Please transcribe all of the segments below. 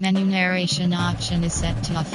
Menu narration option is set to off.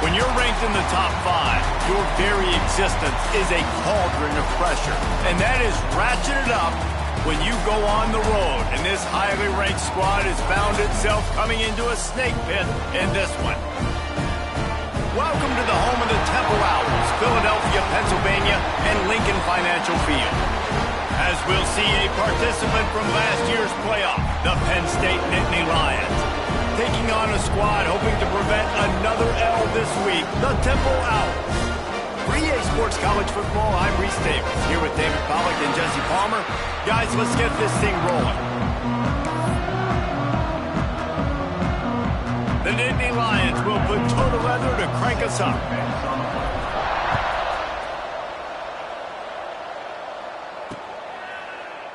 When you're ranked in the top 5, your very existence is a cauldron of pressure. And that is ratcheted up when you go on the road. And this highly ranked squad has found itself coming into a snake pit in this one. Welcome to the home of the Temple Owls, Philadelphia, Pennsylvania, and Lincoln Financial Field. As we'll see a participant from last year's playoff, the Penn State Nittany Lions, taking on a squad hoping to prevent another L this week, the Temple Owls. For EA Sports College Football, I'm Reese Davis, here with David Pollack and Jesse Palmer. Guys, let's get this thing rolling. The Nittany Lions will put toe to leather to crank us up.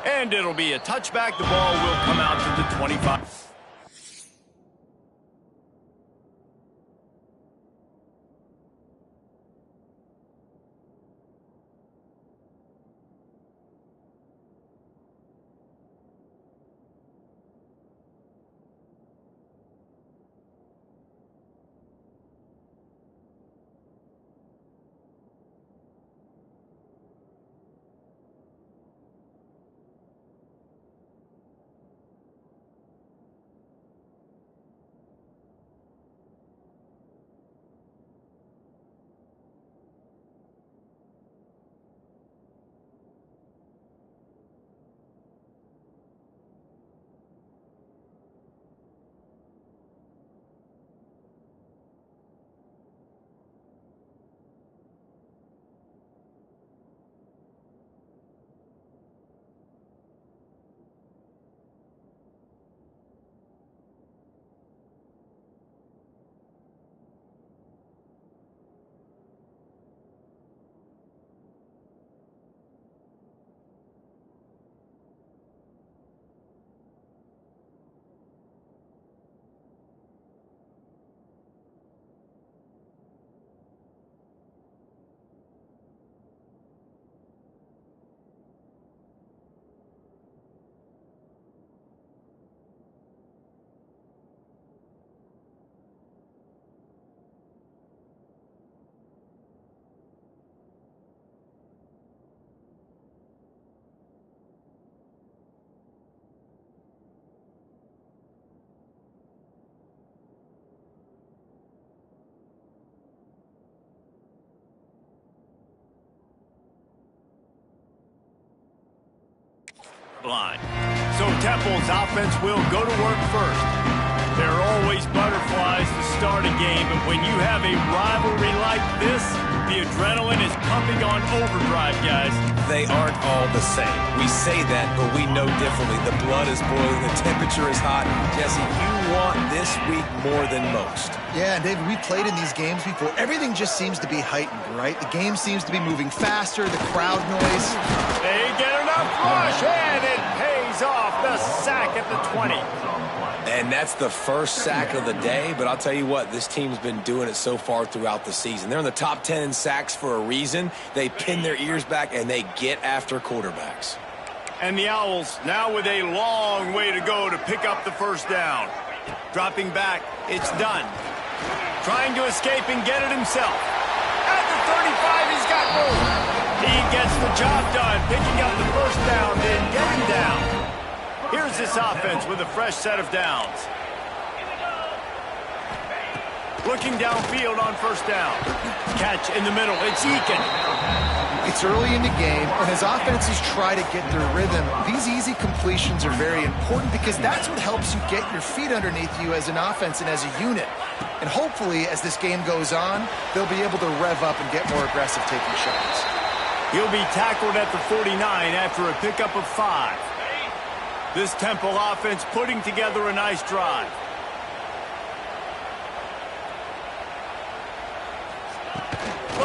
And it'll be a touchback. The ball will come out to the 25. Line. So Temple's offense will go to work first. There are always butterflies to start a game, but when you have a rivalry like this, the adrenaline is pumping on overdrive, guys. They aren't all the same. We say that, but we know differently. The blood is boiling, the temperature is hot. Jesse, you want this week more than most. Yeah, and David, we played in these games before. Everything just seems to be heightened, right? The game seems to be moving faster, the crowd noise. They get enough rush, and it pays off the sack at the 20. And that's the first sack of the day, but I'll tell you what, this team's been doing it so far throughout the season. They're in the top 10 in sacks for a reason. They pin their ears back, and they get after quarterbacks. And the Owls now with a long way to go to pick up the first down. Dropping back, it's done. Trying to escape and get it himself. At the 35, he's got room. He gets the job done, picking up the first down, then getting down. Here's this offense with a fresh set of downs. Looking downfield on first down. Catch in the middle, it's Eakin. It's early in the game, and as offenses try to get their rhythm, these easy completions are very important because that's what helps you get your feet underneath you as an offense and as a unit. And hopefully, as this game goes on, they'll be able to rev up and get more aggressive taking shots. He'll be tackled at the 49 after a pickup of 5. This Temple offense putting together a nice drive.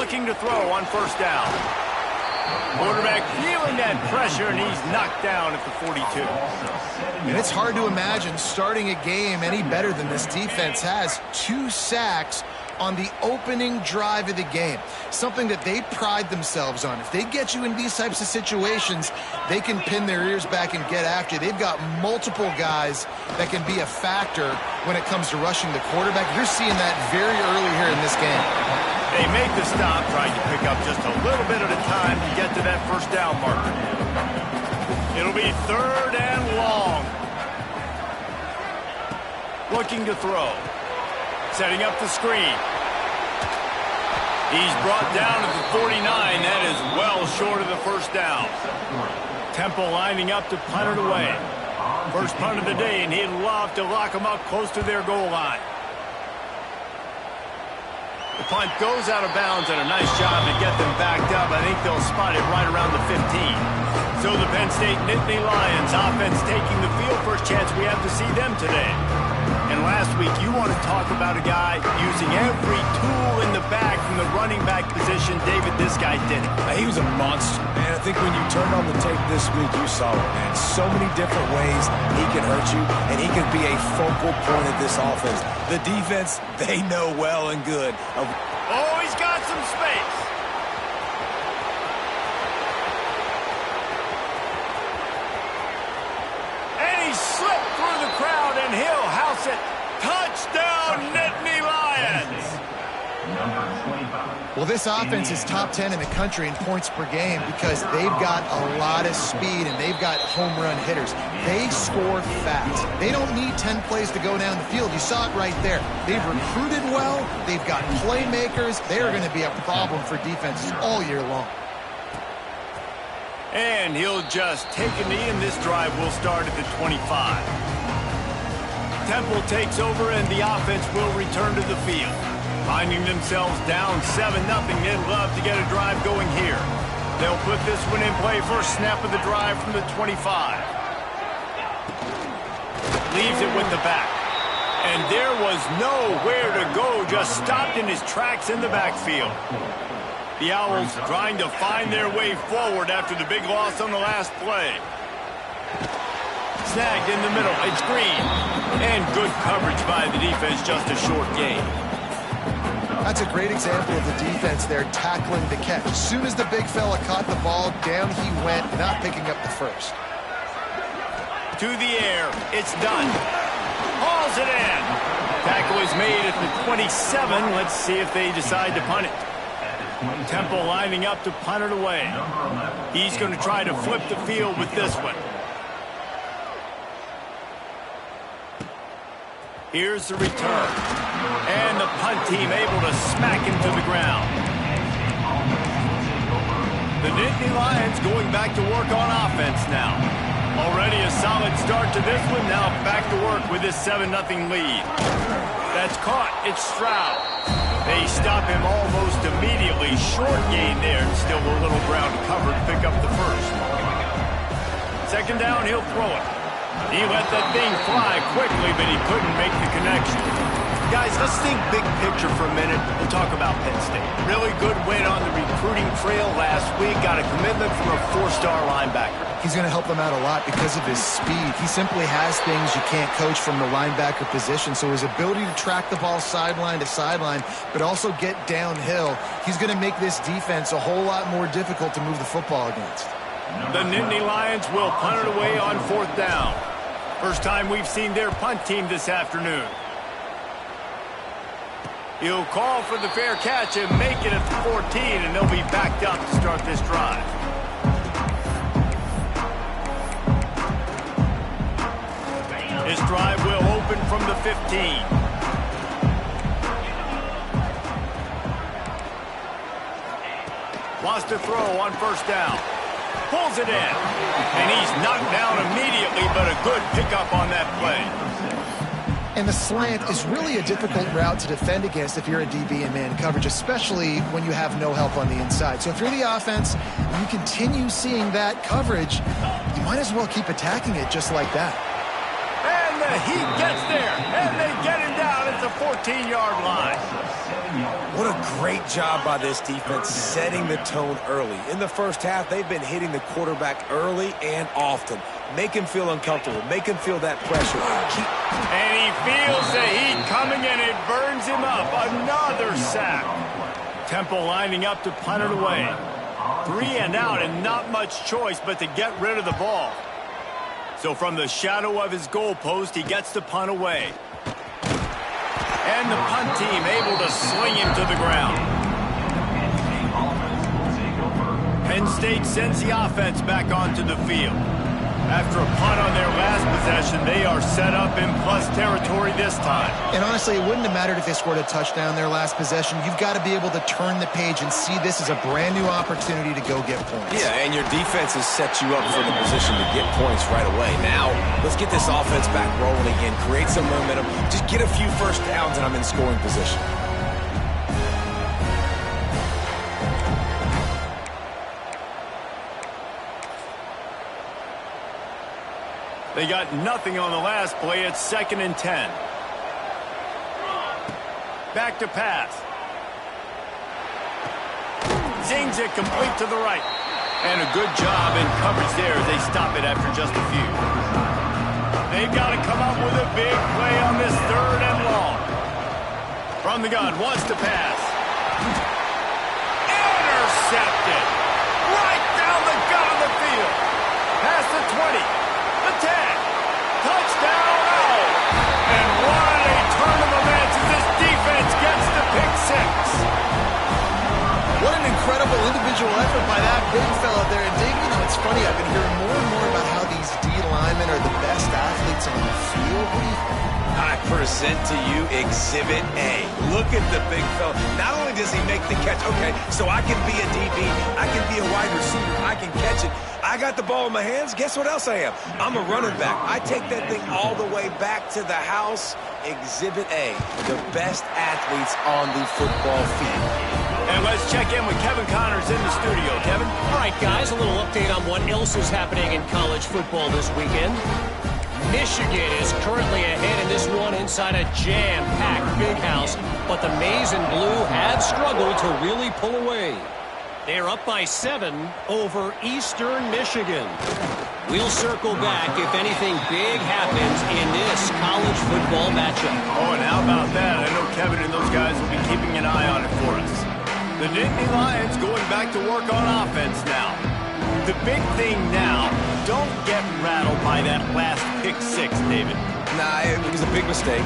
looking to throw on first down. Quarterback feeling that pressure, and he's knocked down at the 42. And it's hard to imagine starting a game any better than this defense has. 2 sacks on the opening drive of the game. Something that they pride themselves on. If they get you in these types of situations, they can pin their ears back and get after you. They've got multiple guys that can be a factor when it comes to rushing the quarterback. You're seeing that very early here in this game. They make the stop, trying to pick up just a little bit at a time to get to that first down marker. It'll be 3rd and long. Looking to throw. Setting up the screen. He's brought down at the 49. That is well short of the first down. Temple lining up to punt it away. First punt of the day, and he'd love to lock them up close to their goal line. The punt goes out of bounds, and a nice job to get them backed up. I think they'll spot it right around the 15. So the Penn State Nittany Lions offense taking the field. First chance we have to see them today. And last week, you want to talk about a guy using every tool in the bag from the running back position. David, this guy did it. He was a monster, man. I think when you turned on the tape this week, you saw it, man. So many different ways he can hurt you, and he can be a focal point of this offense. The defense, they know well and good. Oh, he's got some space. And he slipped through the crowd, and he'll house it. Touchdown, Nittany Lions. Well, this offense is top 10 in the country in points per game because they've got a lot of speed and they've got home run hitters. They score fast. They don't need 10 plays to go down the field. You saw it right there. They've recruited well. They've got playmakers. They are going to be a problem for defenses all year long. And he'll just take a knee, and this drive will start at the 25. Temple takes over, and the offense will return to the field. Finding themselves down 7-0, they'd love to get a drive going here. They'll put this one in play first snap of the drive from the 25. Leaves it with the back. And there was nowhere to go, just stopped in his tracks in the backfield. The Owls trying to find their way forward after the big loss on the last play. Snagged in the middle, it's Green. And good coverage by the defense, just a short gain. That's a great example of the defense there tackling the catch. As soon as the big fella caught the ball, down he went, not picking up the first. To the air, it's done. Hauls it in. Tackle is made at the 27. Let's see if they decide to punt it. Temple lining up to punt it away. He's going to try to flip the field with this one. Here's the return. And the punt team able to smack him to the ground. The Nittany Lions going back to work on offense now. Already a solid start to this one. Now back to work with this 7-0 lead. That's caught. It's Stroud. They stop him almost immediately. Short gain there. Still a little ground covered to pick up the first. Second down, he'll throw it. He let that thing fly quickly, but he couldn't make the connection. Guys, let's think big picture for a minute and talk about Penn State. Really good win on the recruiting trail last week. Got a commitment from a 4-star linebacker. He's going to help them out a lot because of his speed. He simply has things you can't coach from the linebacker position. So his ability to track the ball sideline to sideline, but also get downhill, he's going to make this defense a whole lot more difficult to move the football against. The Nittany Lions will punt it away on 4th down. First time we've seen their punt team this afternoon. He'll call for the fair catch and make it at the 14, and they'll be backed up to start this drive. This drive will open from the 15. Wants to throw on first down. Pulls it in. And he's knocked down immediately, but a good pickup on that play. And the slant is really a difficult route to defend against if you're a DB in man coverage, especially when you have no help on the inside. So if you're the offense and you continue seeing that coverage, you might as well keep attacking it just like that. And the heat gets there, and they get him down at the 14-yard line. What a What a great job by this defense setting the tone early. In the first half, they've been hitting the quarterback early and often. Make him feel uncomfortable. Make him feel that pressure. And he feels the heat coming, and it burns him up. Another sack. Temple lining up to punt it away. 3 and out, and not much choice but to get rid of the ball. So from the shadow of his goalpost, he gets the punt away. And the punt team able to sling him to the ground. Penn State sends the offense back onto the field. After a punt on their last possession, they are set up in plus territory this time. And honestly, it wouldn't have mattered if they scored a touchdown their last possession. You've got to be able to turn the page and see this as a brand new opportunity to go get points. Yeah, and your defense has set you up for the position to get points right away. Now, let's get this offense back rolling again, create some momentum, just get a few first downs, and I'm in scoring position. They got nothing on the last play. It's 2nd and 10. Back to pass. Zings it complete to the right. And a good job in coverage there as they stop it after just a few. They've got to come up with a big play on this 3rd and long. From the gun, wants to pass. Intercepted. Right down the gut of the field. Past the 20. The 10. Touchdown. And what a turn of events as this defense gets the pick 6. What an incredible individual effort by that big fella there. And Dave, you know, it's funny, I've been hearing more and more about how these D linemen are the best athletes on the field. What do you think? I present to you Exhibit A. Look at the big fella. Not only does he make the catch, okay, so I can be a DB, I can be a wide receiver, I can catch it. I got the ball in my hands. Guess what else I am? I'm a running back. I take that thing all the way back to the house. Exhibit A, the best athletes on the football field. And let's check in with Kevin Connors in the studio. Kevin? All right, guys, a little update on what else is happening in college football this weekend. Michigan is currently ahead in this one inside a jam-packed big house, but the Maize and Blue have struggled to really pull away. They're up by 7 over Eastern Michigan. We'll circle back if anything big happens in this college football matchup. Oh, and how about that? I know Kevin and those guys will be keeping an eye on it for us. The Nittany Lions going back to work on offense now. The big thing now, don't get rattled by that last pick 6, David. Nah, it was a big mistake.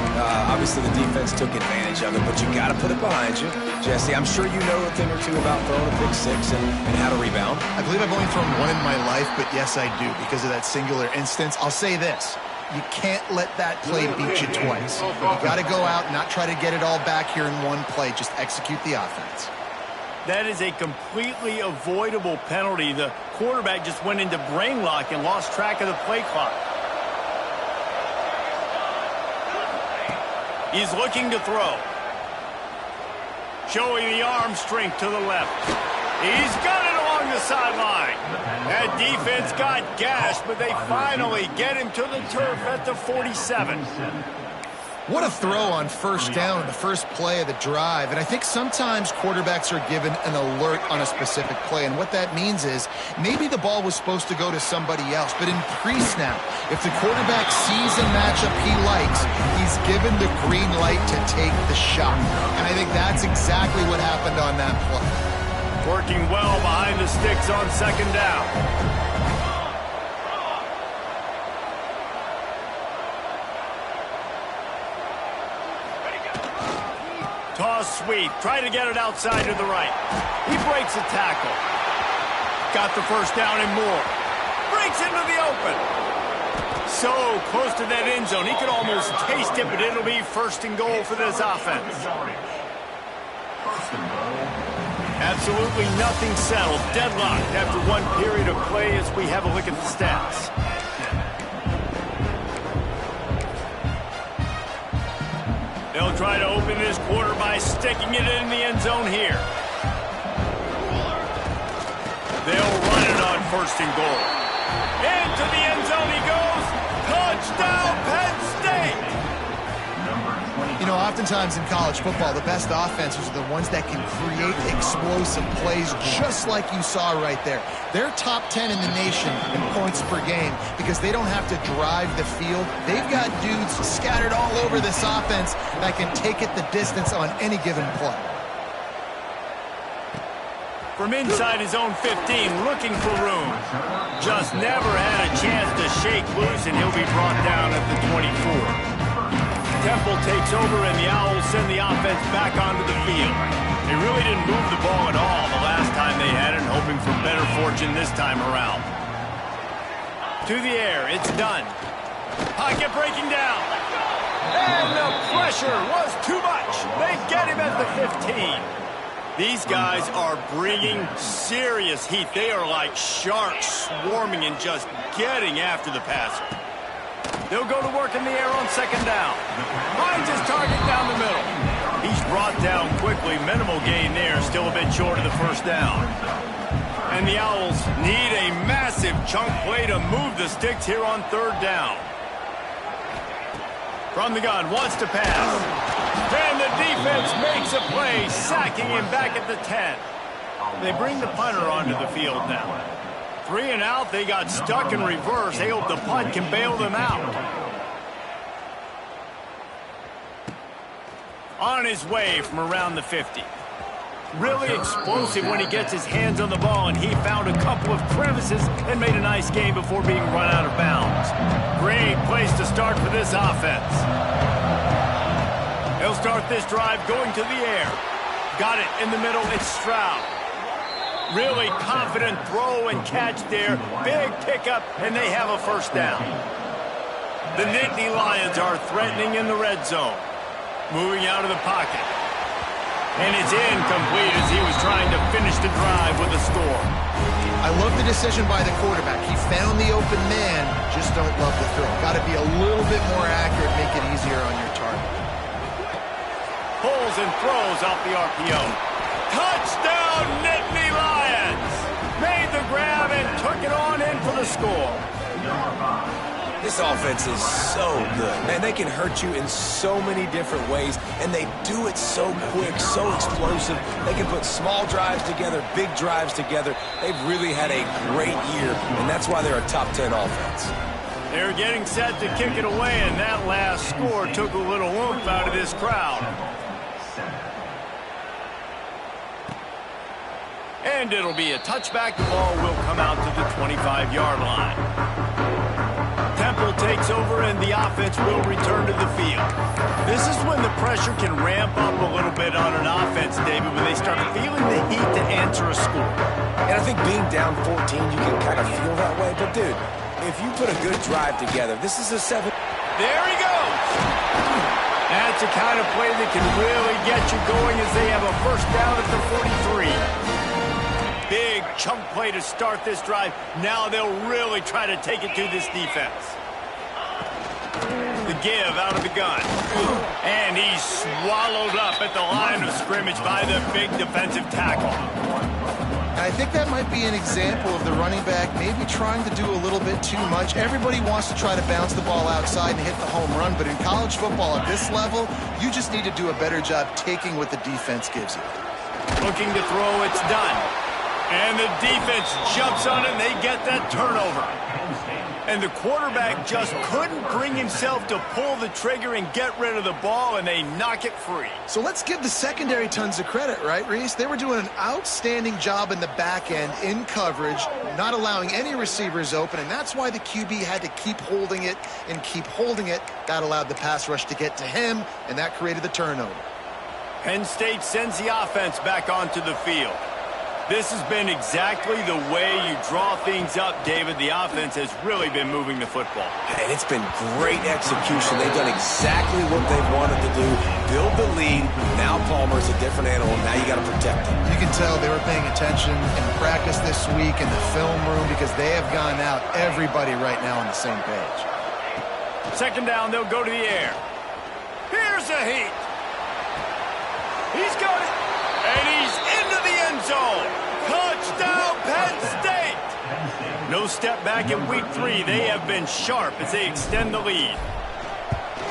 Obviously, the defense took advantage of it, but you got to put it behind you. Jesse, I'm sure you know a thing or two about throwing a pick 6 and how to rebound. I believe I've only thrown one in my life, but yes, I do because of that singular instance. I'll say this. You can't let that play beat you twice. You got to go out and not try to get it all back here in one play. Just execute the offense. That is a completely avoidable penalty. The quarterback just went into brain lock and lost track of the play clock. He's looking to throw. Showing the arm strength to the left. He's got it along the sideline. That defense got gashed, but they finally get him to the turf at the 47. What a throw on first down in the first play of the drive. And I think sometimes quarterbacks are given an alert on a specific play. And what that means is maybe the ball was supposed to go to somebody else. But in pre-snap, if the quarterback sees a matchup he likes, he's given the green light to take the shot. And I think that's exactly what happened on that play. Working well behind the sticks on 2nd down. Toss sweep. Try to get it outside to the right. He breaks a tackle. Got the first down and more. Breaks into the open. So close to that end zone. He could almost taste it, but it'll be 1st and goal for this offense. Absolutely nothing settled. Deadlocked after one period of play as we have a look at the stats. They'll try to open this quarter by sticking it in the end zone here. They'll run it on 1st and goal. Into the end zone he goes. Touchdown, Penn State! You know, Oftentimes in college football, the best offenses are the ones that can create explosive plays, just like you saw right there. They're top 10 in the nation in points per game because they don't have to drive the field. They've got dudes scattered all over this offense that can take it the distance on any given play. From inside his own 15, looking for room. Just never had a chance to shake loose, and he'll be brought down at the 24. Temple takes over, and the Owls send the offense back onto the field. They really didn't move the ball at all the last time they had it, hoping for better fortune this time around. To the air, it's done. Pocket breaking down. And the pressure was too much. They get him at the 15. These guys are bringing serious heat. They are like sharks swarming and just getting after the passer. They'll go to work in the air on second down. Finds his target down the middle. He's brought down quickly. Minimal gain there. Still a bit short of the first down. And the Owls need a massive chunk play to move the sticks here on third down. From the gun, wants to pass. And the defense makes a play, sacking him back at the 10. They bring the punter onto the field now. 3 and out, they got stuck in reverse. They hope the punt can bail them out. On his way from around the 50. Really explosive when he gets his hands on the ball, and he found a couple of crevices and made a nice game before being run out of bounds. Great place to start for this offense. He'll start this drive going to the air. Got it in the middle, it's Stroud. Really confident throw and catch there. Big pickup, and they have a first down. The Nittany Lions are threatening in the red zone. Moving out of the pocket. And it's incomplete as he was trying to finish the drive with a score. I love the decision by the quarterback. He found the open man, just don't love the throw. Got to be a little bit more accurate, make it easier on your target. Pulls and throws off the RPO. Touchdown, Nittany Lions! Made the grab and took it on in for the score. This offense is so good. Man, they can hurt you in so many different ways, and they do it so quick, so explosive. They can put small drives together, big drives together. They've really had a great year, and that's why they're a top 10 offense. They're getting set to kick it away, and that last score took a little oomph out of this crowd. And it'll be a touchback. The ball will come out to the 25-yard line. Temple takes over, and the offense will return to the field. This is when the pressure can ramp up a little bit on an offense, David, when they start feeling the heat to answer a score. And I think being down 14, you can kind of feel that way. But, dude, if you put a good drive together, this is a 7. There he goes. That's the kind of play that can really get you going as they have a first down at the 43. Big chunk play to start this drive. Now they'll really try to take it to this defense. The give out of the gun. And he's swallowed up at the line of scrimmage by the big defensive tackle. I think that might be an example of the running back maybe trying to do a little bit too much. Everybody wants to try to bounce the ball outside and hit the home run, but in college football at this level, you just need to do a better job taking what the defense gives you. Looking to throw, it's done. And the defense jumps on it, and they get that turnover. And the quarterback just couldn't bring himself to pull the trigger and get rid of the ball, and they knock it free. So let's give the secondary tons of credit, right, Reese? They were doing an outstanding job in the back end, in coverage, not allowing any receivers open, and that's why the QB had to keep holding it and keep holding it. That allowed the pass rush to get to him, and that created the turnover. Penn State sends the offense back onto the field. This has been exactly the way you draw things up, David. The offense has really been moving the football. And it's been great execution. They've done exactly what they've wanted to do. Build the lead. Now Palmer's a different animal. Now you got to protect him. You can tell they were paying attention in practice this week in the film room because they have gone out, everybody right now on the same page. Second down, they'll go to the air. Here's a heat. He's got it. And he's into the end zone. Touchdown, Penn State. No step back in week 3. They have been sharp as they extend the lead.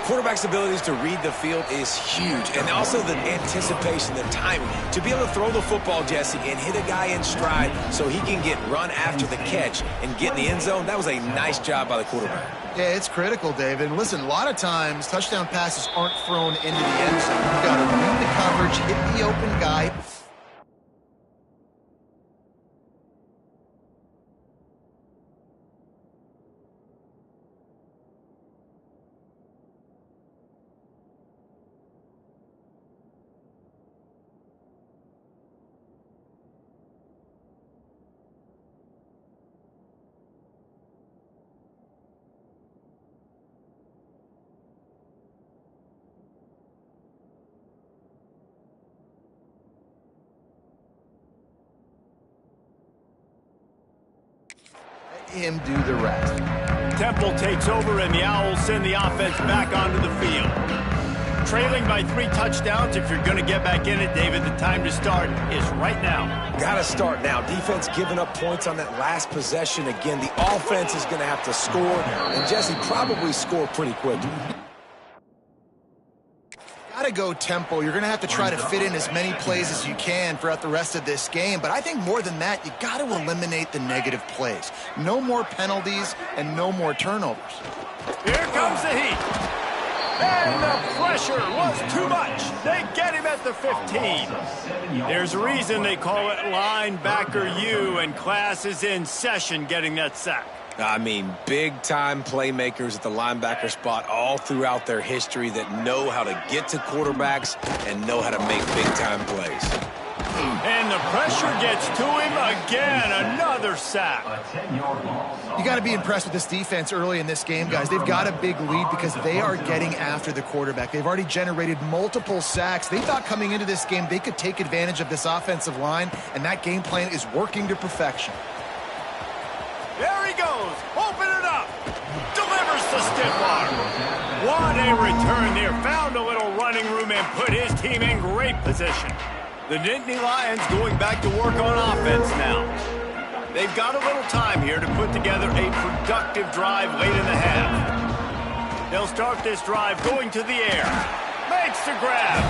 Quarterback's abilities to read the field is huge, and also the anticipation, the timing. To be able to throw the football, Jesse, and hit a guy in stride so he can get run after the catch and get in the end zone, that was a nice job by the quarterback. Yeah, it's critical, David. And listen, a lot of times touchdown passes aren't thrown into the end zone. You've got to read the coverage, hit the open guy. Him do the rest. Temple takes over, and the Owls send the offense back onto the field. Trailing by 3 touchdowns, if you're going to get back in it, David, the time to start is right now. Got to start now. Defense giving up points on that last possession. Again, the offense is going to have to score, and Jesse probably score pretty quickly. Got to go tempo. You're going to have to try to fit in as many plays as you can throughout the rest of this game. But I think more than that, you got to eliminate the negative plays. No more penalties and no more turnovers. Here comes the heat. And the pressure was too much. They get him at the 15. There's a reason they call it linebacker U, and class is in session getting that sack. I mean, big-time playmakers at the linebacker spot all throughout their history that know how to get to quarterbacks and know how to make big-time plays. And the pressure gets to him again. Another sack. You got to be impressed with this defense early in this game, guys. They've got a big lead because they are getting after the quarterback. They've already generated multiple sacks. They thought coming into this game they could take advantage of this offensive line, and that game plan is working to perfection. There he goes. Open it up. Delivers the stiff arm. What a return there. Found a little running room and put his team in great position. The Nittany Lions going back to work on offense now. They've got a little time here to put together a productive drive late in the half. They'll start this drive going to the air. Makes the grab.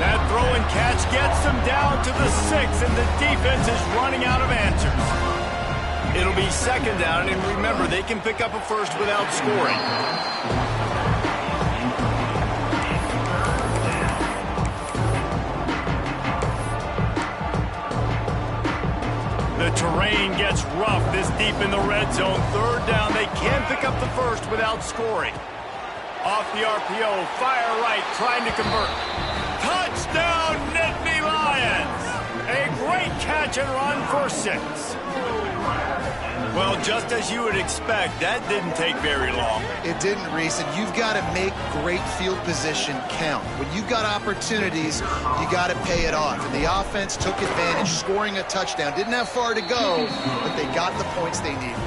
That throw and catch gets them down to the 6, and the defense is running out of answers. It'll be second down, and remember, they can pick up a first without scoring. The terrain gets rough this deep in the red zone. Third down, they can pick up the first without scoring. Off the RPO, fire right, trying to convert. Touchdown, Nittany Lions! A great catch and run for 6. Well, just as you would expect, that didn't take very long. It didn't, Reese, and you've got to make great field position count. When you've got opportunities, you got to pay it off. And the offense took advantage, scoring a touchdown. Didn't have far to go, but they got the points they needed.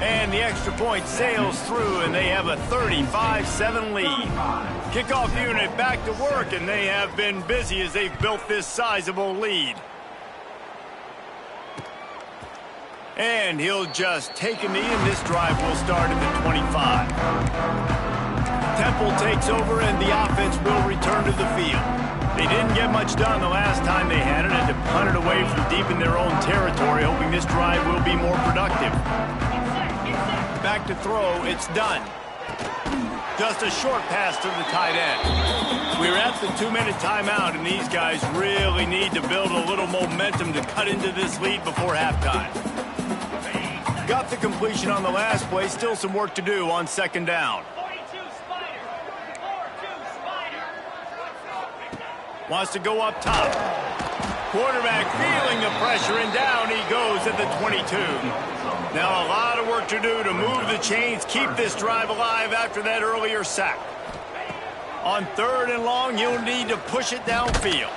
And the extra point sails through, and they have a 35-7 lead. Kickoff unit back to work, and they have been busy as they've built this sizable lead. And he'll just take a knee, and this drive will start at the 25. Temple takes over, and the offense will return to the field. They didn't get much done the last time they had it, and to punt it away from deep in their own territory, hoping this drive will be more productive. Back to throw, it's done. Just a short pass to the tight end. We're at the 2-minute timeout, and these guys really need to build a little momentum to cut into this lead before halftime. Got the completion on the last play. Still some work to do on second down. Wants to go up top. Quarterback feeling the pressure, and down he goes at the 22. Now a lot of work to do to move the chains, keep this drive alive after that earlier sack. On 3rd and long, you'll need to push it downfield.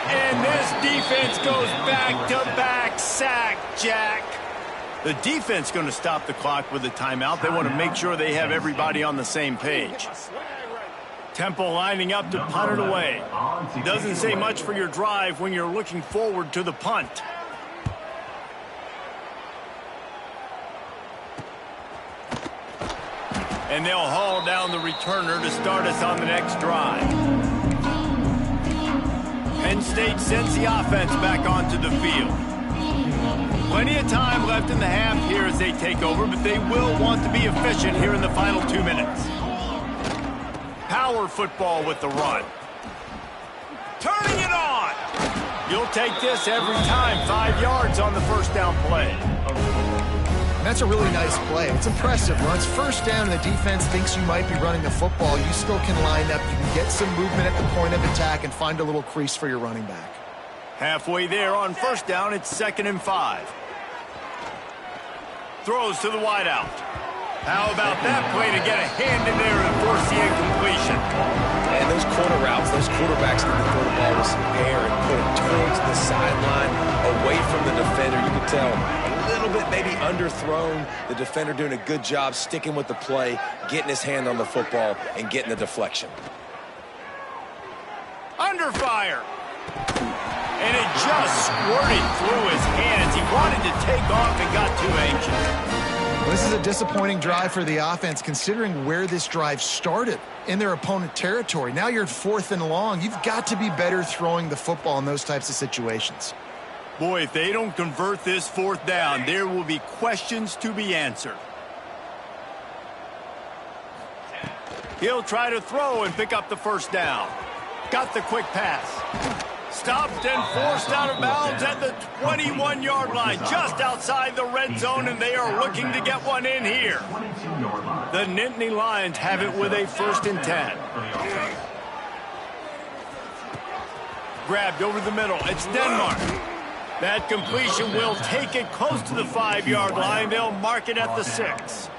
And this defense goes back-to-back sack, Jack. The defense going to stop the clock with a timeout. They want to make sure they have everybody on the same page. Temple lining up to punt it away. Doesn't say much for your drive when you're looking forward to the punt. And they'll haul down the returner to start us on the next drive. Penn State sends the offense back onto the field. Plenty of time left in the half here as they take over, but they will want to be efficient here in the final 2 minutes. Power football with the run. Turning it on. You'll take this every time. 5 yards on the first down play. That's a really nice play. It's impressive. When it's first down and the defense thinks you might be running the football, you still can line up. You can get some movement at the point of attack and find a little crease for your running back. Halfway there on first down, it's 2nd and 5. Throws to the wideout. How about that play to get a hand in there and force the incompletion? And those corner routes, those quarterbacks need to throw the ball with some air and put it towards the sideline, away from the defender. You can tell a little bit maybe underthrown. The defender doing a good job sticking with the play, getting his hand on the football, and getting the deflection. Under fire. And it just squirted through his hands. He wanted to take off and got too anxious. This is a disappointing drive for the offense, considering where this drive started, in their opponent territory. Now you're at 4th and long. You've got to be better throwing the football in those types of situations. Boy, if they don't convert this 4th down, there will be questions to be answered. He'll try to throw and pick up the first down. Got the quick pass. Stopped and forced out of bounds at the 21-yard line, just outside the red zone, and they are looking to get one in here. The Nittany Lions have it with a 1st and 10. Grabbed over the middle. It's Denmark. That completion will take it close to the 5-yard line. They'll mark it at the 6.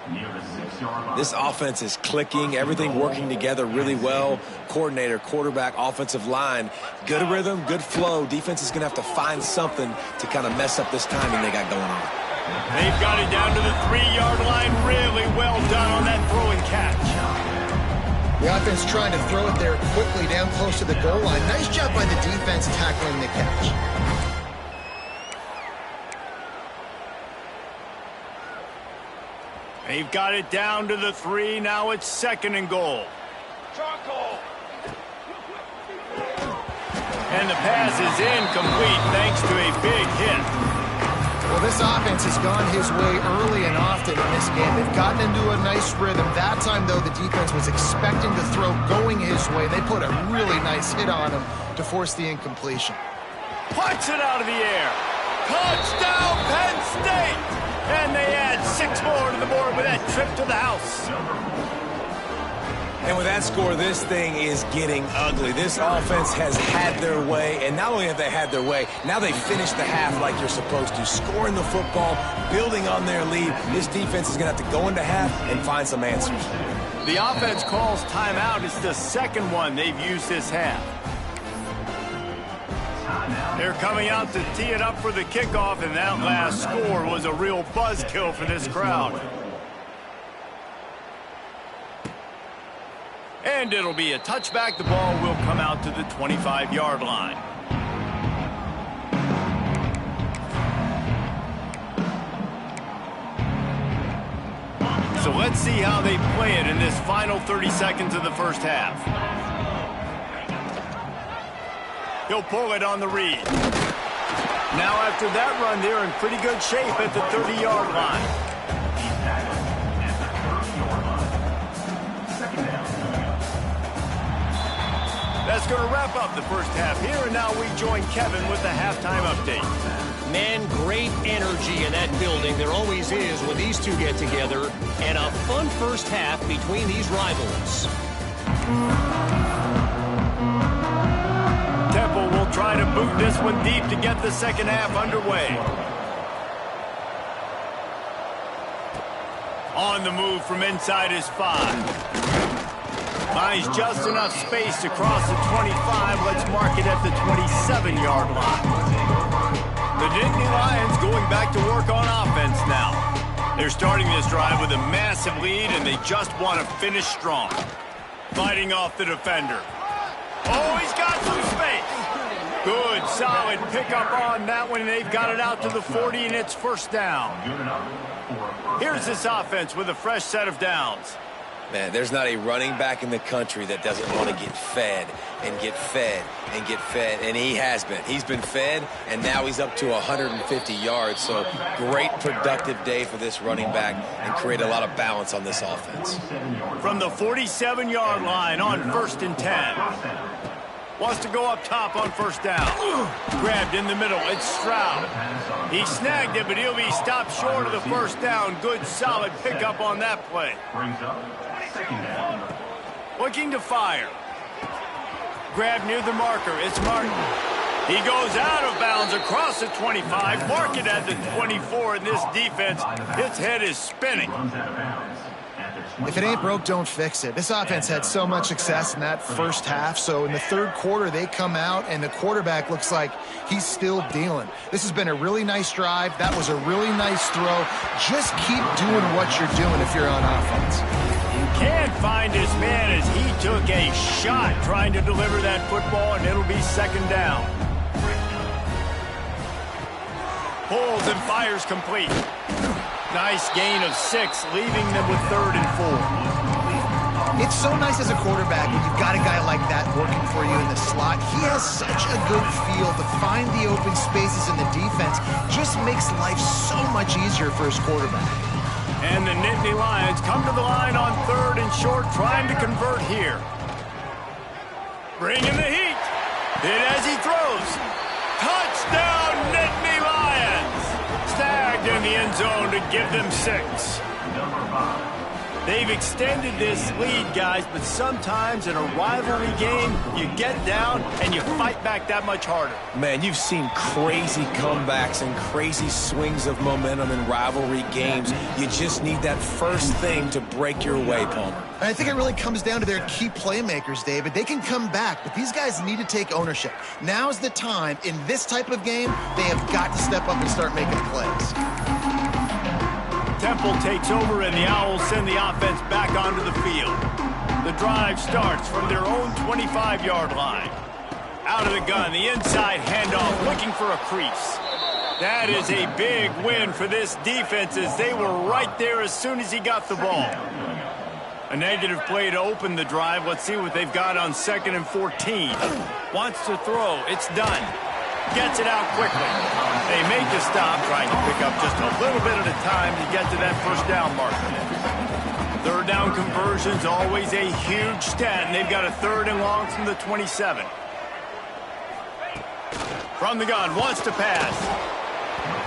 This offense is clicking, everything working together really well. Coordinator, quarterback, offensive line, good rhythm, good flow. Defense is going to have to find something to kind of mess up this timing they got going on. They've got it down to the 3-yard line. Really well done on that throw and catch. The offense trying to throw it there quickly down close to the goal line. Nice job by the defense tackling the catch. They've got it down to the 3. Now it's 2nd and goal. And the pass is incomplete thanks to a big hit. Well, this offense has gone his way early and often in this game. They've gotten into a nice rhythm. That time, though, the defense was expecting the throw going his way. They put a really nice hit on him to force the incompletion. Puts it out of the air. Touchdown, Penn State! And they add 6 more to the board with that trip to the house. And with that score, this thing is getting ugly. This offense has had their way, and not only have they had their way, now they finished the half like you're supposed to, scoring the football, building on their lead. This defense is going to have to go into half and find some answers. The offense calls timeout. It's the 2nd one they've used this half. They're coming out to tee it up for the kickoff, and that last score was a real buzzkill for this crowd. And it'll be a touchback. The ball will come out to the 25-yard line. So let's see how they play it in this final 30 seconds of the first half. He'll pull it on the read. Now after that run, they're in pretty good shape at the 30-yard line. That's going to wrap up the first half here, and now we join Kevin with the halftime update. Man, great energy in that building. There always is when these two get together, and a fun first half between these rivals. Temple will try to boot this one deep to get the second half underway. On the move from inside his 5. Finds just enough space to cross the 25. Let's mark it at the 27-yard line. The Nittany Lions going back to work on offense now. They're starting this drive with a massive lead, and they just want to finish strong. Fighting off the defender. Oh, he's got some space. Good, solid pickup on that one, and they've got it out to the 40, and it's first down. Here's this offense with a fresh set of downs. Man, there's not a running back in the country that doesn't want to get fed and get fed and get fed, and he has been. He's been fed, and now he's up to 150 yards, so great productive day for this running back and create a lot of balance on this offense. From the 47-yard line on 1st and 10. Wants to go up top on 1st down. Grabbed in the middle. It's Stroud. He snagged it, but he'll be stopped short of the 1st down. Good, solid pickup on that play. Looking to fire. Grab near the marker. It's Martin. He goes out of bounds across the 25. Mark it at the 24 in this defense. Its head is spinning. If it ain't broke, don't fix it. This offense had so much success in that first half, so in the third quarter they come out and the quarterback looks like he's still dealing. This has been a really nice drive. That was a really nice throw. Just keep doing what you're doing if you're on offense. You can't find his man as he took a shot trying to deliver that football, and it'll be 2nd down. Pulls and fires complete. Nice gain of 6, leaving them with 3rd and 4. It's so nice as a quarterback when you've got a guy like that working for you in the slot. He has such a good feel to find the open spaces in the defense. Just makes life so much easier for his quarterback. And the Nittany Lions come to the line on 3rd and short, trying to convert here. Bringing the heat. Hit as he throws. Touchdown, Nittany Lions! Snagged in the end zone to give them 6. They've extended this lead, guys, but sometimes in a rivalry game, you get down and you fight back that much harder. Man, you've seen crazy comebacks and crazy swings of momentum in rivalry games. You just need that first thing to break your way, Palmer. And I think it really comes down to their key playmakers, David. They can come back, but these guys need to take ownership. Now's the time. In this type of game, they have got to step up and start making plays. Temple takes over, and the Owls send the offense back onto the field. The drive starts from their own 25-yard line. Out of the gun, the inside handoff, looking for a crease. That is a big win for this defense, as they were right there as soon as he got the ball. A negative play to open the drive. Let's see what they've got on 2nd and 14. Wants to throw. It's done. Gets it out quickly. They make the stop, trying to pick up just a little bit at a time to get to that 1st down marker. 3rd down conversion's always a huge stat, and they've got a 3rd and long from the 27. From the gun, wants to pass.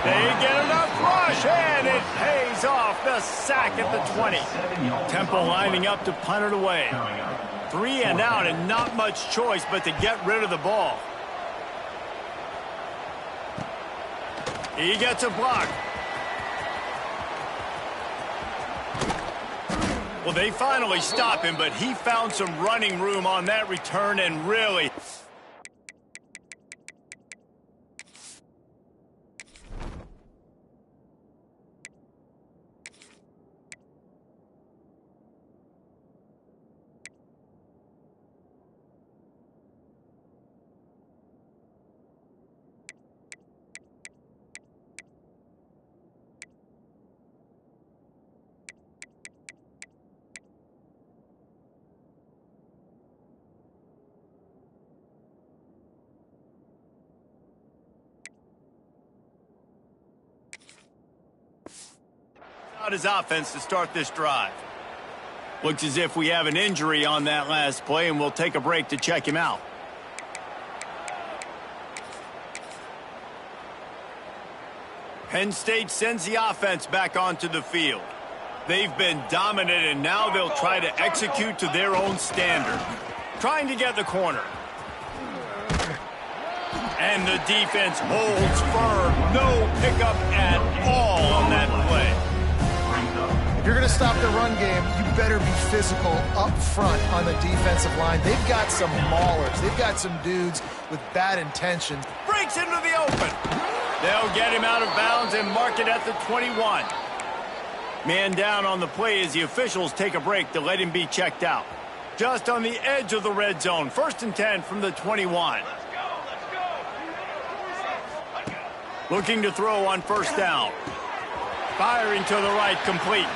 They get enough rush, and it pays off. The sack at the 20. Temple lining up to punt it away. 3 and out, and not much choice but to get rid of the ball. He gets a block. Well, they finally stop him, but he found some running room on that return and really... his offense to start this drive. Looks as if we have an injury on that last play, and we'll take a break to check him out. Penn State sends the offense back onto the field. They've been dominant, and now they'll try to execute to their own standard. Trying to get the corner. And the defense holds firm. No pickup at all on that play. If you're going to stop the run game, you better be physical up front on the defensive line. They've got some maulers. They've got some dudes with bad intentions. Breaks into the open. They'll get him out of bounds and mark it at the 21. Man down on the play as the officials take a break to let him be checked out. Just on the edge of the red zone. 1st and 10 from the 21. Looking to throw on 1st down. Firing to the right, complete.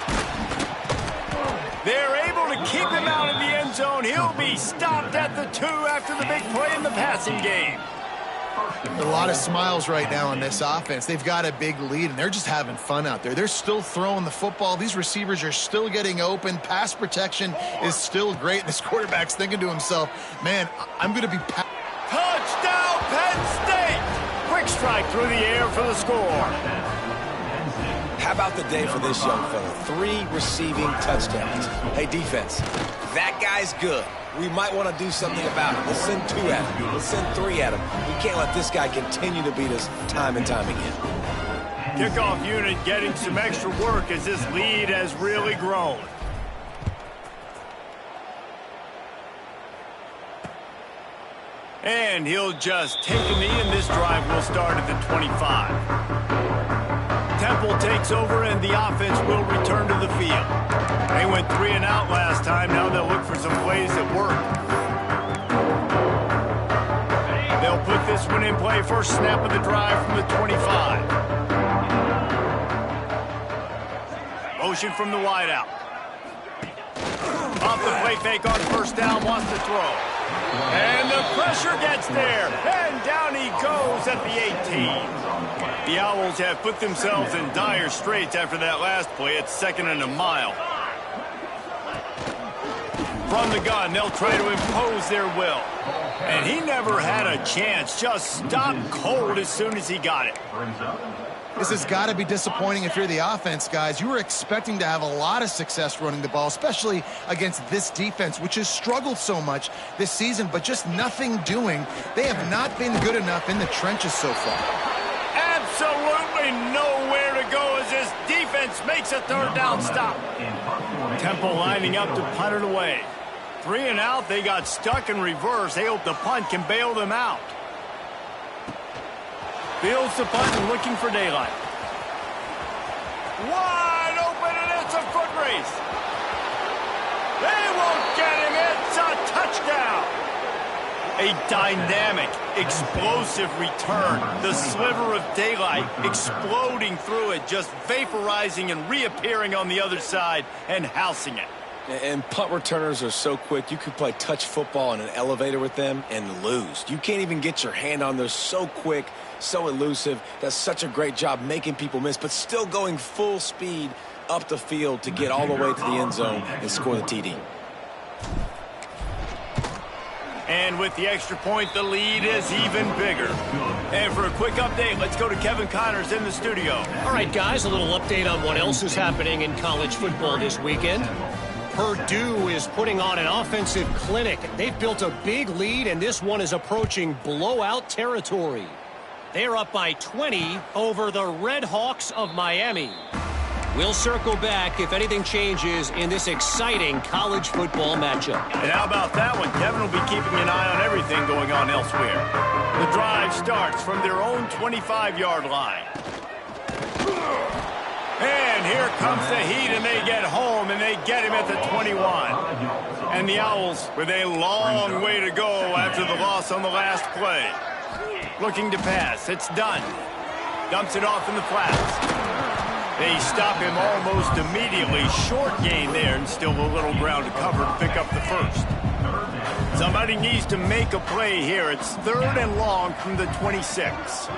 They're able to keep him out of the end zone. He'll be stopped at the 2 after the big play in the passing game. A lot of smiles right now on this offense. They've got a big lead, and they're just having fun out there. They're still throwing the football. These receivers are still getting open. Pass protection is still great. This quarterback's thinking to himself, man, I'm going to be... Touchdown, Penn State! Quick strike through the air for the score. How about the day for this young fella? 3 receiving touchdowns. Hey, defense, that guy's good. We might want to do something about it. Let's send 2 at him. Let's send 3 at him. We can't let this guy continue to beat us time and time again. Kickoff unit getting some extra work as this lead has really grown. And he'll just take a knee, and this drive will start at the 25. Temple takes over, and the offense will return to the field. They went 3 and out last time. Now they'll look for some plays that work. They'll put this one in play. First snap of the drive from the 25. Motion from the wideout. Off the play fake on first down, wants to throw. And the pressure gets there, and down he goes at the 18. The Owls have put themselves in dire straits after that last play. It's 2nd and a mile. From the gun, they'll try to impose their will. And he never had a chance, just stopped cold as soon as he got it. This has got to be disappointing if you're the offense, guys. You were expecting to have a lot of success running the ball, especially against this defense, which has struggled so much this season, but just nothing doing. They have not been good enough in the trenches so far. Absolutely nowhere to go as this defense makes a 3rd down stop. Temple lining up to punt it away. 3 and out, they got stuck in reverse. They hope the punt can bail them out. Fields the punt and looking for daylight. Wide open, and it's a foot race. They won't get him. It's a touchdown. A dynamic, explosive return. The sliver of daylight exploding through it, just vaporizing and reappearing on the other side and housing it. And punt returners are so quick. You could play touch football in an elevator with them and lose. You can't even get your hand on them. They're so quick, so elusive. Does such a great job making people miss, but still going full speed up the field to get all the way to the end zone and score the TD. And with the extra point, the lead is even bigger. And for a quick update, let's go to Kevin Connors in the studio. All right, guys, a little update on what else is happening in college football this weekend. Purdue is putting on an offensive clinic. They've built a big lead, and this one is approaching blowout territory. They're up by 20 over the Red Hawks of Miami. We'll circle back if anything changes in this exciting college football matchup. And how about that one? Kevin will be keeping an eye on everything going on elsewhere. The drive starts from their own 25-yard line. And here comes the heat, and they get home, and they get him at the 21. And the Owls with a long way to go after the loss on the last play. Looking to pass. It's done. Dumps it off in the flats. They stop him almost immediately. Short gain there, and still a little ground to cover to pick up the first. Somebody needs to make a play here. It's 3rd and long from the 26.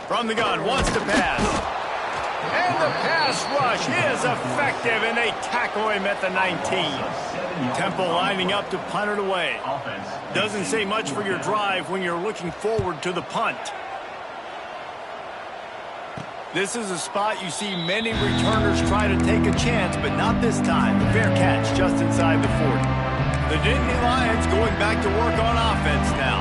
From the gun, wants to pass. And the pass rush is effective, and they tackle him at the 19. Temple lining up to punt it away. Doesn't say much for your drive when you're looking forward to the punt. This is a spot you see many returners try to take a chance, but not this time. The fair catch just inside the 40. The Nittany Lions going back to work on offense now.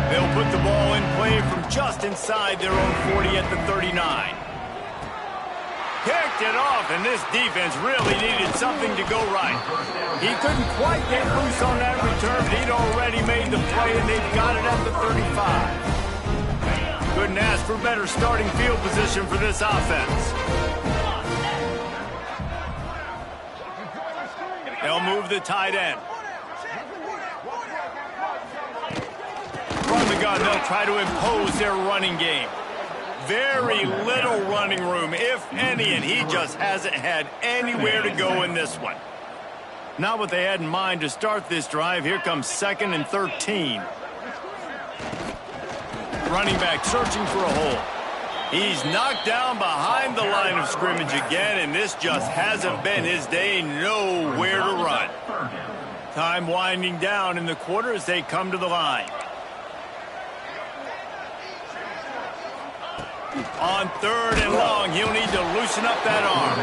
They'll put the ball in play from just inside their own 40 at the 39. Picked it off, and this defense really needed something to go right. He couldn't quite get loose on that return, but he'd already made the play, and they've got it at the 35. Couldn't ask for better starting field position for this offense. They'll move the tight end. From the gun, they'll try to impose their running game. Very little running room, if any, and he just hasn't had anywhere to go in this one. Not what they had in mind to start this drive. Here comes 2nd and 13. Running back searching for a hole. He's knocked down behind the line of scrimmage again, and this just hasn't been his day. Nowhere to run. Time winding down in the quarter as they come to the line. On 3rd and long, he'll need to loosen up that arm.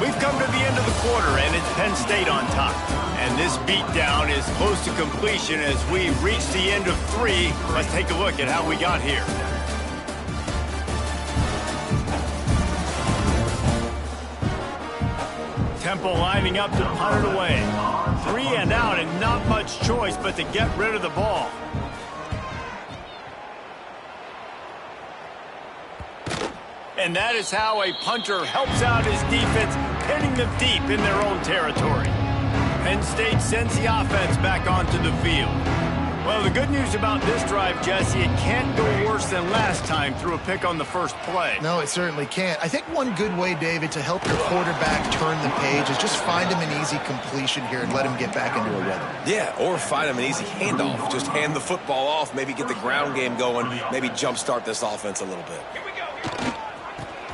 We've come to the end of the quarter, and it's Penn State on top. And this beatdown is close to completion as we reach the end of 3. Let's take a look at how we got here. Temple lining up to punt it away. 3 and out, and not much choice but to get rid of the ball. And that is how a punter helps out his defense, pinning them deep in their own territory. Penn State sends the offense back onto the field. Well, the good news about this drive, Jesse, it can't go worse than last time through a pick on the first play. No, it certainly can't. I think one good way, David, to help your quarterback turn the page is just find him an easy completion here and let him get back into a rhythm. Yeah, or find him an easy handoff. Just hand the football off, maybe get the ground game going, maybe jumpstart this offense a little bit.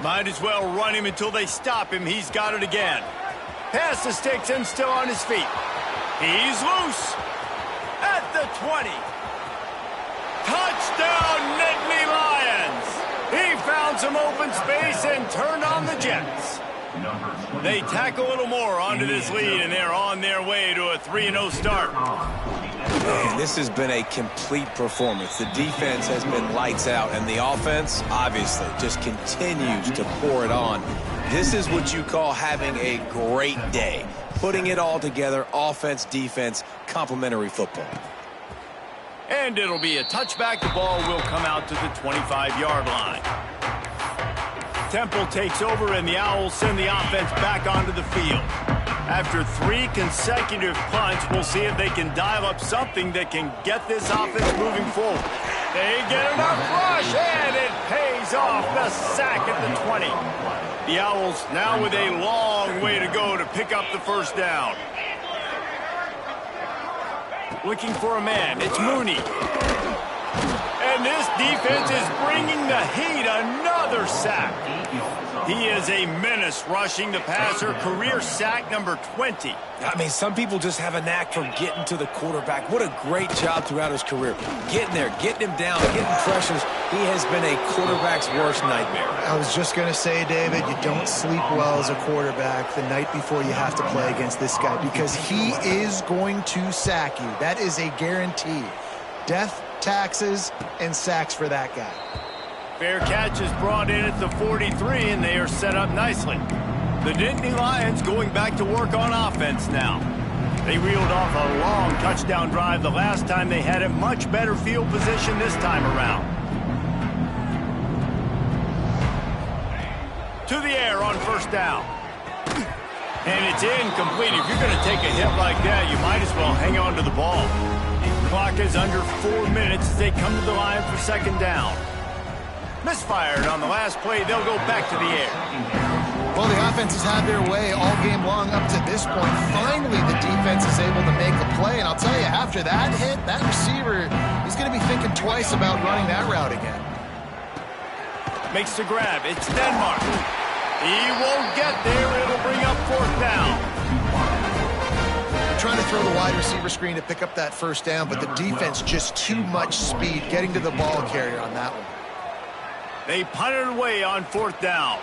Might as well run him until they stop him. He's got it again. Pass the sticks and still on his feet. He's loose. At the 20. Touchdown, Nittany Lions. He found some open space and turned on the Jets. They tack a little more onto this lead, and they're on their way to a 3-0 start. Man, this has been a complete performance. The defense has been lights out, and the offense, obviously, just continues to pour it on. This is what you call having a great day. Putting it all together, offense, defense, complementary football. And it'll be a touchback. The ball will come out to the 25-yard line. Temple takes over, and the Owls send the offense back onto the field. After 3 consecutive punts, we'll see if they can dial up something that can get this offense moving forward. They get enough rush, and it pays off. The sack at the 20. The Owls now with a long way to go to pick up the first down. Looking for a man. It's Mooney. And this defense is bringing the heat. Another sack. He is a menace rushing the passer. Career sack number 20. I mean, some people just have a knack for getting to the quarterback. What a great job throughout his career. Getting there, getting him down, getting pressures. He has been a quarterback's worst nightmare. I was just going to say, David, you don't sleep well as a quarterback the night before you have to play against this guy because he is going to sack you. That is a guarantee. Death, taxes, and sacks for that guy. Fair catch is brought in at the 43, and they are set up nicely. The Nittany Lions going back to work on offense now. They reeled off a long touchdown drive the last time they had a much better field position this time around. To the air on first down. And it's incomplete. If you're going to take a hit like that, you might as well hang on to the ball. The clock is under 4 minutes as they come to the line for second down. Misfired on the last play. They'll go back to the air. Well, the offense has had their way all game long up to this point. Finally, the defense is able to make a play. And I'll tell you, after that hit, that receiver, he's going to be thinking twice about running that route again. Makes the grab. It's Denmark. He won't get there. It'll bring up fourth down. Trying to throw the wide receiver screen to pick up that first down, but the defense just too much speed getting to the ball carrier on that one. They punt it away on fourth down.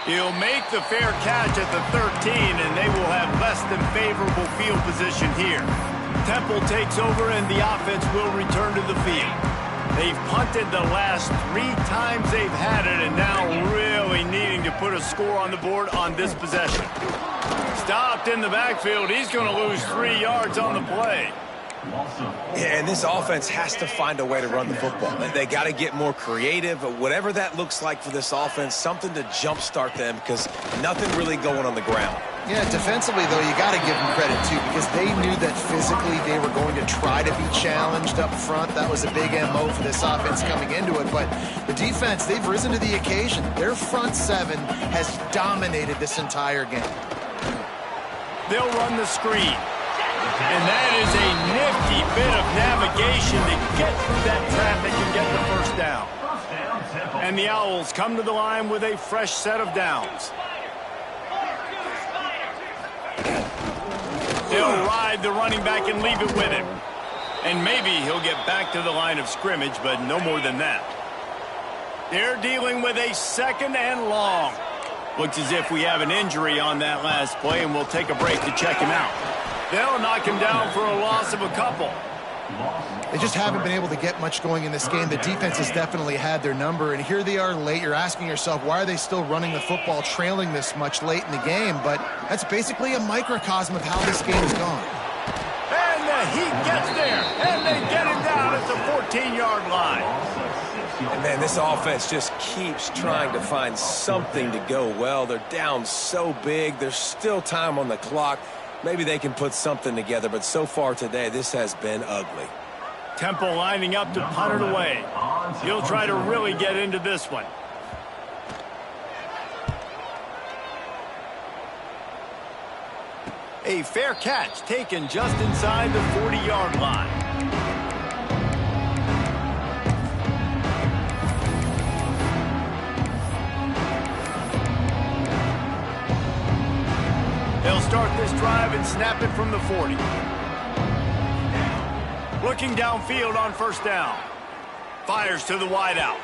He'll make the fair catch at the 13, and they will have less than favorable field position here. Temple takes over, and the offense will return to the field. They've punted the last 3 times they've had it, and now really needing to put a score on the board on this possession. Stopped in the backfield. He's going to lose 3 yards on the play. Yeah, and this offense has to find a way to run the football. They got to get more creative, whatever that looks like for this offense, something to jumpstart them because nothing really going on the ground. Yeah, defensively, though, you got to give them credit, too, because they knew that physically they were going to try to be challenged up front. That was a big MO for this offense coming into it. But the defense, they've risen to the occasion. Their front seven has dominated this entire game. They'll run the screen. And that is a nifty bit of navigation to get through that traffic and get the first down. And the Owls come to the line with a fresh set of downs. They'll ride the running back and leave it with him. And maybe he'll get back to the line of scrimmage, but no more than that. They're dealing with a 2nd and long. Looks as if we have an injury on that last play, and we'll take a break to check him out. They'll knock him down for a loss of a couple. They just haven't been able to get much going in this game. The defense has definitely had their number, and here they are late. You're asking yourself, why are they still running the football, trailing this much late in the game? But that's basically a microcosm of how this game's gone. And the Heat gets there, and they get it down at the 14-yard line. And, man, this offense just keeps trying to find something to go well. They're down so big. There's still time on the clock. Maybe they can put something together, but so far today, this has been ugly. Temple lining up to punt it away. He'll try to really get into this one. A fair catch taken just inside the 40-yard line. They'll start this drive and snap it from the 40. Looking downfield on first down. Fires to the wideout.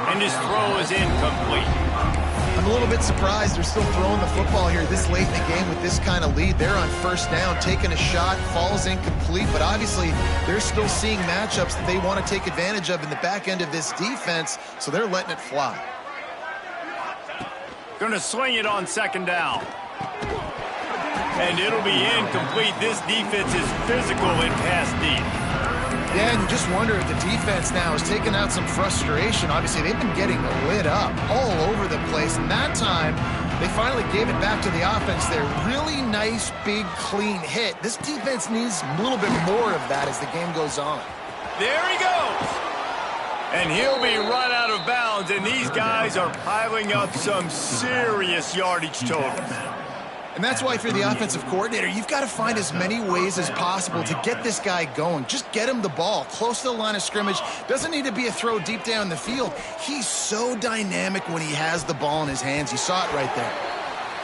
And his throw is incomplete. I'm a little bit surprised they're still throwing the football here this late in the game with this kind of lead. They're on first down, taking a shot, falls incomplete, but obviously they're still seeing matchups that they want to take advantage of in the back end of this defense, so they're letting it fly. Gonna swing it on 2nd down. And it'll be incomplete. This defense is physical in pass deep. Yeah, and you just wonder if the defense now is taking out some frustration. Obviously, they've been getting lit up all over the place. And that time, they finally gave it back to the offense there. Really nice, big, clean hit. This defense needs a little bit more of that as the game goes on. There he goes. And he'll be run out of bounds. And these guys are piling up some serious yardage totals. And that's why, if you're the offensive coordinator, you've got to find as many ways as possible to get this guy going. Just get him the ball close to the line of scrimmage. Doesn't need to be a throw deep down the field. He's so dynamic when he has the ball in his hands. You saw it right there.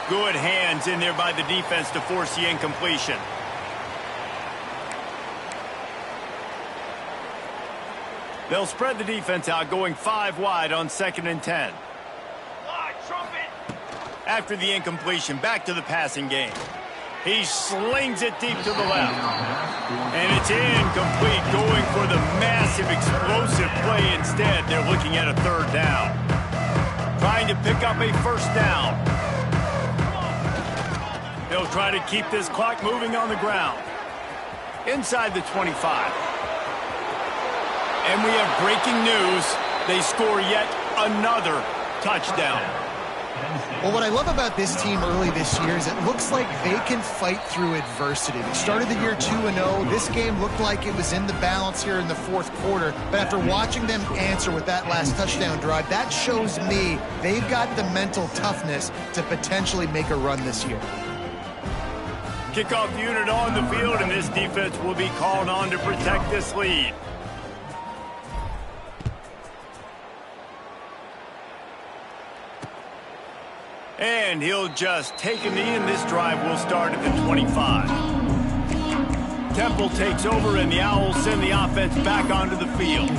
Good hands in there by the defense to force the incompletion. They'll spread the defense out, going 5 wide on 2nd and 10. After the incompletion, back to the passing game. He slings it deep to the left. And it's incomplete, going for the massive explosive play instead. They're looking at a 3rd down. Trying to pick up a 1st down. They'll try to keep this clock moving on the ground. Inside the 25. And we have breaking news. They score yet another touchdown. Well, what I love about this team early this year is it looks like they can fight through adversity. They started the year 2-0. This game looked like it was in the balance here in the 4th quarter. But after watching them answer with that last touchdown drive, that shows me they've got the mental toughness to potentially make a run this year. Kickoff unit on the field, and this defense will be called on to protect this lead. And he'll just take a knee, and this drive will start at the 25. Temple takes over, and the Owls send the offense back onto the field.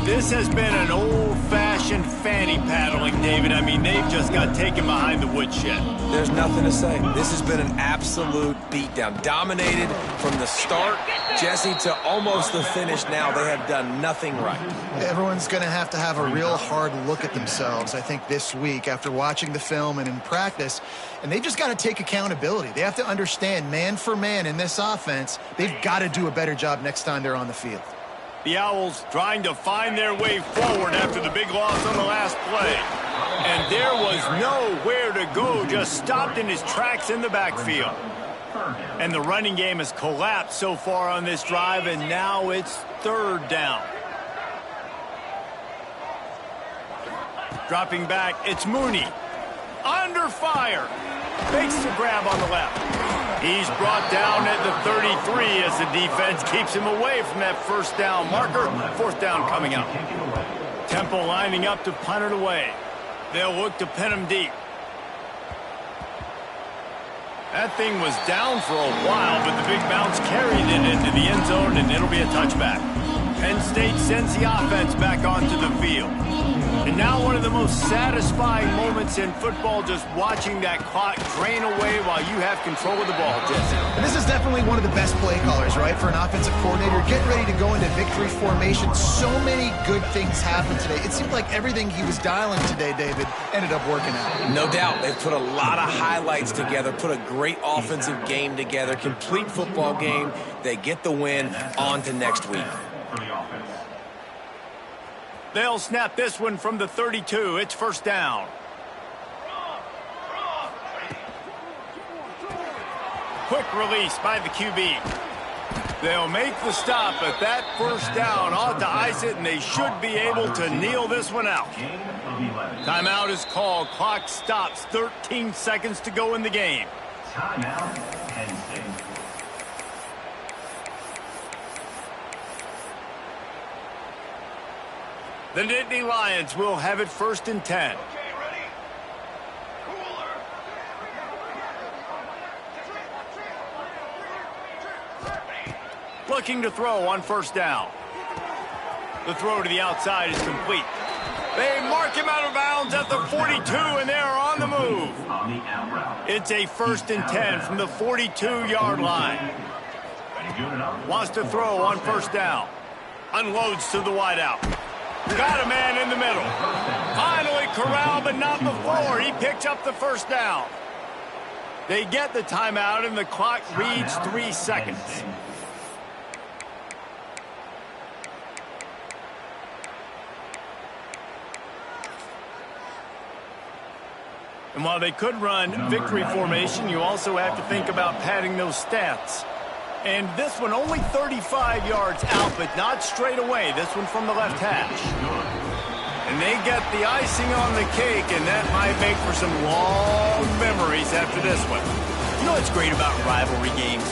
This has been an old-fashioned fanny paddling, David. I mean, they've just got taken behind the woodshed. There's nothing to say. This has been an absolute beatdown. Dominated from the start, Jesse, to almost the finish now. They have done nothing right. Everyone's going to have a real hard look at themselves, I think, this week after watching the film and in practice. And they've just got to take accountability. They have to understand, man for man in this offense, they've got to do a better job next time they're on the field. The Owls trying to find their way forward after the big loss on the last play. And there was nowhere to go, just stopped in his tracks in the backfield. And the running game has collapsed so far on this drive, and now it's third down. Dropping back, it's Mooney. Under fire. Fakes the grab on the left. He's brought down at the 33 as the defense keeps him away from that first down marker. Fourth down coming up. Temple lining up to punt it away. They'll look to pin him deep. That thing was down for a while, but the big bounce carried it into the end zone, and it'll be a touchback. Penn State sends the offense back onto the field. And now one of the most satisfying moments in football, just watching that clock drain away while you have control of the ball, Jesse. And this is definitely one of the best play callers, right, for an offensive coordinator. Getting ready to go into victory formation. So many good things happened today. It seemed like everything he was dialing today, David, ended up working out. No doubt. They've put a lot of highlights together, put a great offensive game together, complete football game. They get the win. On to next week. They'll snap this one from the 32. It's first down. Quick release by the QB. They'll make the stop, but that first down ought to ice it, and they should be able to kneel this one out. Timeout is called. Clock stops. 13 seconds to go in the game. Timeout, Penn State. The Nittany Lions will have it first and 10. Looking to throw on first down. The throw to the outside is complete. They mark him out of bounds at the 42, and they're on the move. It's a first and 10 from the 42-yard line. Wants to throw on first down. Unloads to the wideout. Got a man in the middle. Finally corralled, but not before. He picks up the first down. They get the timeout, and the clock reads 3 seconds. And while they could run victory formation, you also have to think about padding those stats. And this one only 35 yards out, but not straight away. This one from the left hash. And they get the icing on the cake, and that might make for some long memories after this one. You know what's great about rivalry games?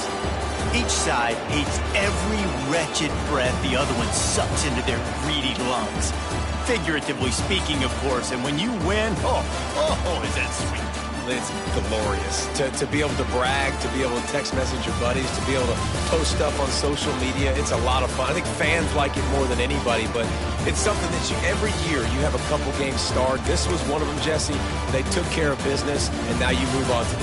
Each side hates every wretched breath the other one sucks into their greedy lungs. Figuratively speaking, of course, and when you win, is that sweet. It's glorious. To be able to brag, to be able to text message your buddies, to be able to post stuff on social media, it's a lot of fun. I think fans like it more than anybody, but it's something that every year you have a couple games starred. This was one of them, Jesse. They took care of business, and now you move on to the